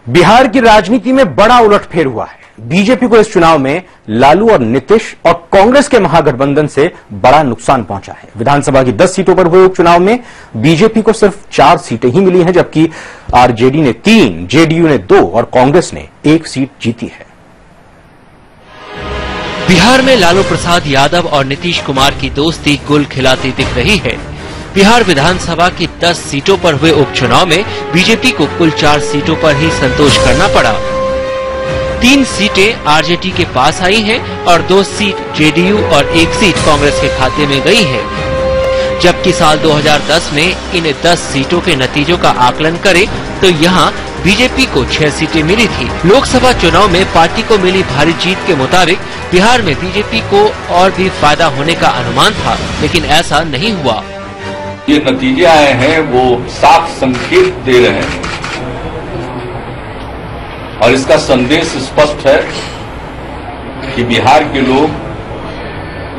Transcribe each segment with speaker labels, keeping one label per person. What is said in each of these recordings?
Speaker 1: बिहार की राजनीति में बड़ा उलटफेर हुआ है। बीजेपी को इस चुनाव में लालू और नीतीश और कांग्रेस के महागठबंधन से बड़ा नुकसान पहुंचा है। विधानसभा की 10 सीटों पर हुए उपचुनाव में बीजेपी को सिर्फ 4 सीटें ही मिली हैं, जबकि आरजेडी ने 3, जेडीयू ने 2 और कांग्रेस ने 1 सीट जीती है।
Speaker 2: बिहार में लालू प्रसाद यादव और नीतीश कुमार की दोस्ती गुल खिलाती दिख रही है। बिहार विधानसभा की 10 सीटों पर हुए उपचुनाव में बीजेपी को कुल 4 सीटों पर ही संतोष करना पड़ा। 3 सीटें आरजेडी के पास आई हैं और 2 सीट जेडीयू और 1 सीट कांग्रेस के खाते में गई है। जबकि साल 2010 में इन 10 सीटों के नतीजों का आकलन करें तो यहाँ बीजेपी को 6 सीटें मिली थी। लोकसभा चुनाव में पार्टी को मिली भारी जीत के मुताबिक बिहार में बीजेपी को और भी फायदा होने का अनुमान था, लेकिन ऐसा नहीं हुआ।
Speaker 3: ये नतीजे आए हैं वो साफ संकेत दे रहे हैं और इसका संदेश स्पष्ट है कि बिहार के लोग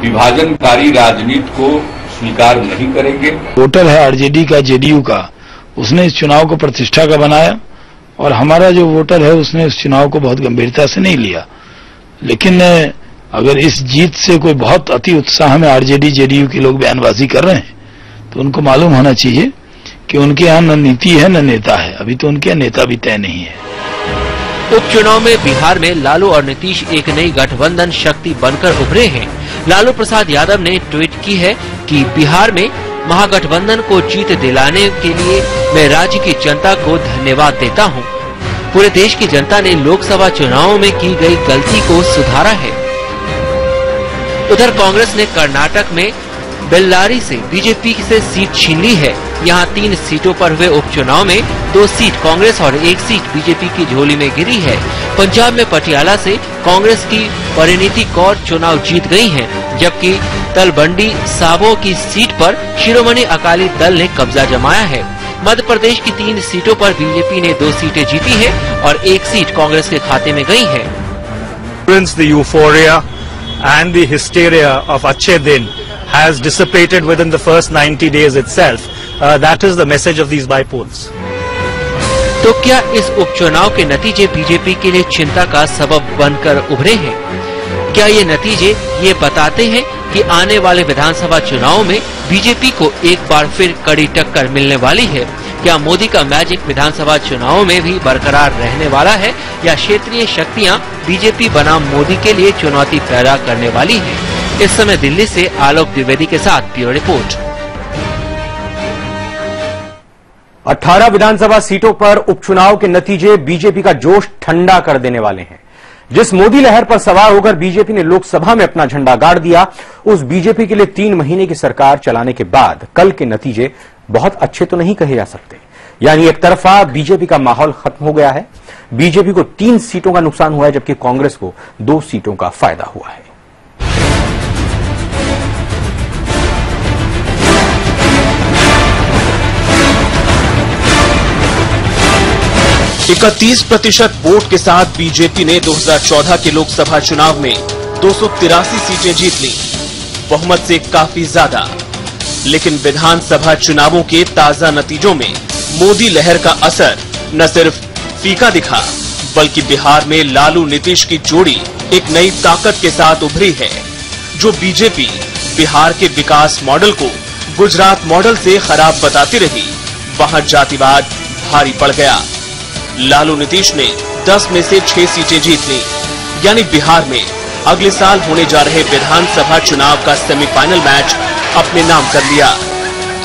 Speaker 3: विभाजनकारी राजनीति को स्वीकार नहीं करेंगे।
Speaker 4: वोटर है आरजेडी का, जेडीयू का, उसने इस चुनाव को प्रतिष्ठा का बनाया और हमारा जो वोटर है उसने इस चुनाव को बहुत गंभीरता से नहीं लिया। लेकिन अगर इस जीत से कोई बहुत अति उत्साह में आरजेडी जेडीयू के लोग बयानबाजी कर रहे हैं तो उनको मालूम होना चाहिए कि उनके यहाँ न नीति है न नेता है। अभी तो उनके नेता भी तय नहीं है।
Speaker 2: उपचुनाव में बिहार में लालू और नीतीश एक नई गठबंधन शक्ति बनकर उभरे हैं। लालू प्रसाद यादव ने ट्वीट की है कि बिहार में महागठबंधन को जीत दिलाने के लिए मैं राज्य की जनता को धन्यवाद देता हूं। पूरे देश की जनता ने लोकसभा चुनावों में की गई गलती को सुधारा है। उधर कांग्रेस ने कर्नाटक में बेल्लारी से बीजेपी से सीट छीन ली है। यहाँ 3 सीटों पर हुए उपचुनाव में 2 सीट कांग्रेस और 1 सीट बीजेपी की झोली में गिरी है। पंजाब में पटियाला से कांग्रेस की परिणीति कौर चुनाव जीत गई हैं, जबकि तलबंडी साबो की सीट पर शिरोमणि अकाली दल ने कब्जा जमाया है। मध्य प्रदेश की 3 सीटों पर बीजेपी ने 2 सीटें जीती है और 1 सीट कांग्रेस के खाते में गई है।
Speaker 5: The euphoria and the hysteria of Achhe Din has dissipated within the first 90 days itself. That is the message of these by-polls.
Speaker 2: तो क्या इस उपचुनाव के नतीजे बीजेपी के लिए चिंता का सबब बनकर उभरे हैं? क्या ये नतीजे ये बताते हैं कि आने वाले विधानसभा चुनाव में बीजेपी को एक बार फिर कड़ी टक्कर मिलने वाली है? क्या मोदी का मैजिक विधानसभा चुनाव में भी बरकरार रहने वाला है या क्षेत्रीय शक्तियां बीजेपी बनाम मोदी के लिए चुनौती पैदा करने वाली हैं? इस समय दिल्ली से आलोक द्विवेदी के साथ ब्यूरो रिपोर्ट।
Speaker 1: 18 विधानसभा सीटों पर उपचुनाव के नतीजे बीजेपी का जोश ठंडा कर देने वाले हैं। जिस मोदी लहर पर सवार होकर बीजेपी ने लोकसभा में अपना झंडा गाड़ दिया, उस बीजेपी के लिए 3 महीने की सरकार चलाने के बाद कल के नतीजे बहुत अच्छे तो नहीं कहे जा सकते। यानी एक तरफा बीजेपी का माहौल खत्म हो गया है। बीजेपी को 3 सीटों का नुकसान हुआ है, जबकि कांग्रेस को 2 सीटों का फायदा हुआ है।
Speaker 6: 31% वोट के साथ बीजेपी ने 2014 के लोकसभा चुनाव में 283 सीटें जीत ली, बहुमत से काफी ज्यादा। लेकिन विधानसभा चुनावों के ताजा नतीजों में मोदी लहर का असर न सिर्फ फीका दिखा, बल्कि बिहार में लालू नीतीश की जोड़ी एक नई ताकत के साथ उभरी है। जो बीजेपी बिहार के विकास मॉडल को गुजरात मॉडल से खराब बताती रही, वहां जातिवाद भारी पड़ गया। लालू नीतीश ने 10 में से 6 सीटें जीत ली, यानी बिहार में अगले साल होने जा रहे विधानसभा चुनाव का सेमीफाइनल मैच अपने नाम कर लिया।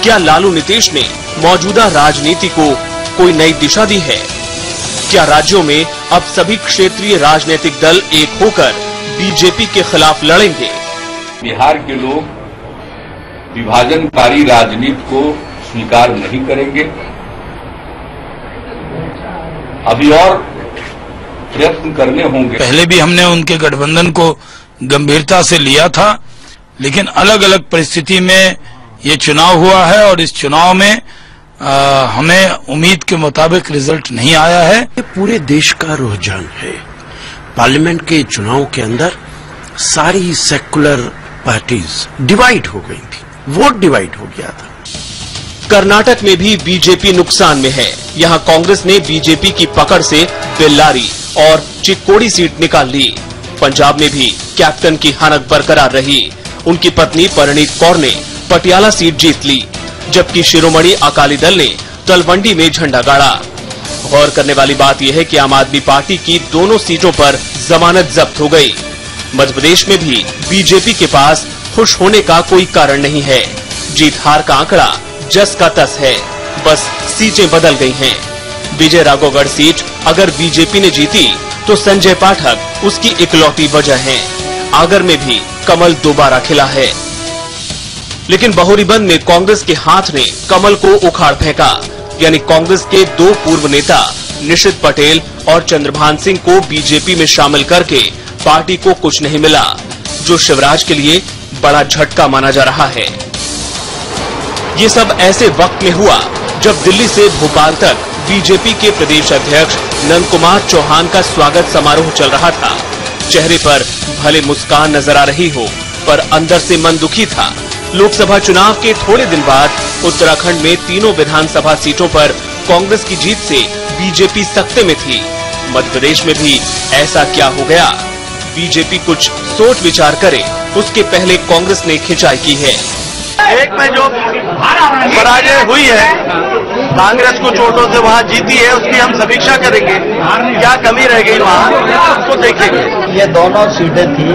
Speaker 6: क्या लालू नीतीश ने मौजूदा राजनीति को कोई नई दिशा दी है? क्या राज्यों में अब सभी क्षेत्रीय राजनीतिक दल एक होकर बीजेपी के खिलाफ लड़ेंगे?
Speaker 3: बिहार के लोग विभाजनकारी राजनीति को स्वीकार नहीं करेंगे। अभी और प्रयत्न करने होंगे।
Speaker 4: पहले भी हमने उनके गठबंधन को गंभीरता से लिया था, लेकिन अलग अलग परिस्थिति में ये चुनाव हुआ है और इस चुनाव में हमें उम्मीद के मुताबिक रिजल्ट नहीं आया है।
Speaker 7: ये पूरे देश का रुझान है। पार्लियामेंट के चुनाव के अंदर सारी सेकुलर पार्टीज डिवाइड हो गई थी, वोट डिवाइड हो गया था।
Speaker 6: कर्नाटक में भी बीजेपी नुकसान में है। यहाँ कांग्रेस ने बीजेपी की पकड़ से बेल्लारी और चिक्कोड़ी सीट निकाल ली। पंजाब में भी कैप्टन की हानक बरकरार रही। उनकी पत्नी परिणीत कौर ने पटियाला सीट जीत ली, जबकि शिरोमणि अकाली दल ने तलवंडी में झंडा गाड़ा। गौर करने वाली बात यह है कि आम आदमी पार्टी की दोनों सीटों पर जमानत जब्त हो गई। मध्य प्रदेश में भी बीजेपी के पास खुश होने का कोई कारण नहीं है। जीत हार का आंकड़ा जस का तस है, बस सीटें बदल गई हैं। विजय राघवगढ़ सीट अगर बीजेपी ने जीती तो संजय पाठक उसकी इकलौती वजह है। आगर में भी कमल दोबारा खिला है, लेकिन बहुरीबंद में कांग्रेस के हाथ ने कमल को उखाड़ फेंका। यानी कांग्रेस के दो पूर्व नेता निशित पटेल और चंद्रभान सिंह को बीजेपी में शामिल करके पार्टी को कुछ नहीं मिला, जो शिवराज के लिए बड़ा झटका माना जा रहा है। ये सब ऐसे वक्त में हुआ जब दिल्ली से भोपाल तक बीजेपी के प्रदेश अध्यक्ष नंद कुमार चौहान का स्वागत समारोह चल रहा था। चेहरे पर भले मुस्कान नजर आ रही हो, पर अंदर से मन दुखी था। लोकसभा चुनाव के थोड़े दिन बाद उत्तराखंड में तीनों विधानसभा सीटों पर कांग्रेस की जीत से बीजेपी सत्ते में थी। मध्य प्रदेश में भी ऐसा क्या हो गया? बीजेपी कुछ सोच विचार करे, उसके पहले कांग्रेस ने खिंचाई की है।
Speaker 8: एक में जो पराजय हुई है, कांग्रेस को चोटों से वहाँ जीती है, उसकी हम समीक्षा करेंगे। क्या कमी रह गई वहाँ, उसको देखेंगे।
Speaker 9: ये दोनों सीटें थी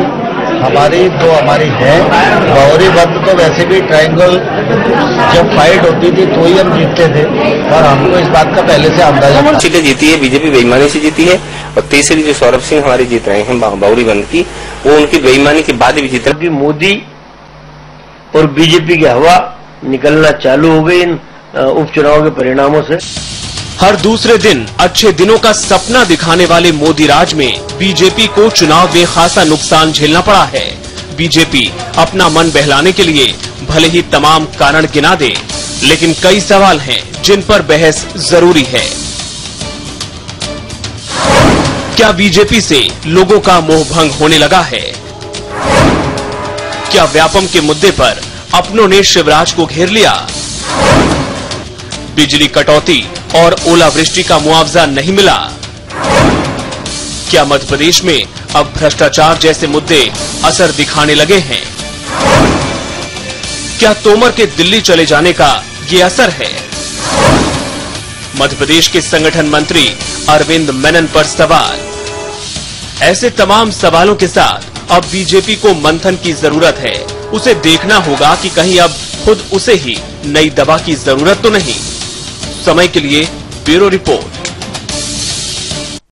Speaker 9: हमारी, दो हमारी है। बहुरीबंद तो वैसे भी ट्रायंगल जब फाइट होती थी तो ही हम जीतते थे, और हमको इस बात का पहले से अंदाजा।
Speaker 10: सीटें जीती है बीजेपी बेईमानी से जीती है, और तीसरी जो सौरभ सिंह हमारे जीत रहे हैं बहुरीबंद की, वो उनकी बेईमानी के बाद भी जीत रहे।
Speaker 9: मोदी और बीजेपी की हवा निकलना चालू हो गई इन उपचुनाव के परिणामों से।
Speaker 6: हर दूसरे दिन अच्छे दिनों का सपना दिखाने वाले मोदी राज में बीजेपी को चुनाव में खासा नुकसान झेलना पड़ा है। बीजेपी अपना मन बहलाने के लिए भले ही तमाम कारण गिना दे, लेकिन कई सवाल हैं जिन पर बहस जरूरी है। क्या बीजेपी से लोगों का मोह भंग होने लगा है? क्या व्यापम के मुद्दे पर अपनों ने शिवराज को घेर लिया? बिजली कटौती और ओलावृष्टि का मुआवजा नहीं मिला? क्या मध्य प्रदेश में अब भ्रष्टाचार जैसे मुद्दे असर दिखाने लगे हैं? क्या तोमर के दिल्ली चले जाने का ये असर है? मध्य प्रदेश के संगठन मंत्री अरविंद मेनन पर सवाल। ऐसे तमाम सवालों के साथ अब बीजेपी को मंथन की जरूरत है। उसे देखना होगा कि कहीं अब खुद उसे ही नई दवा की जरूरत तो नहीं। समय के लिए ब्यूरो रिपोर्ट।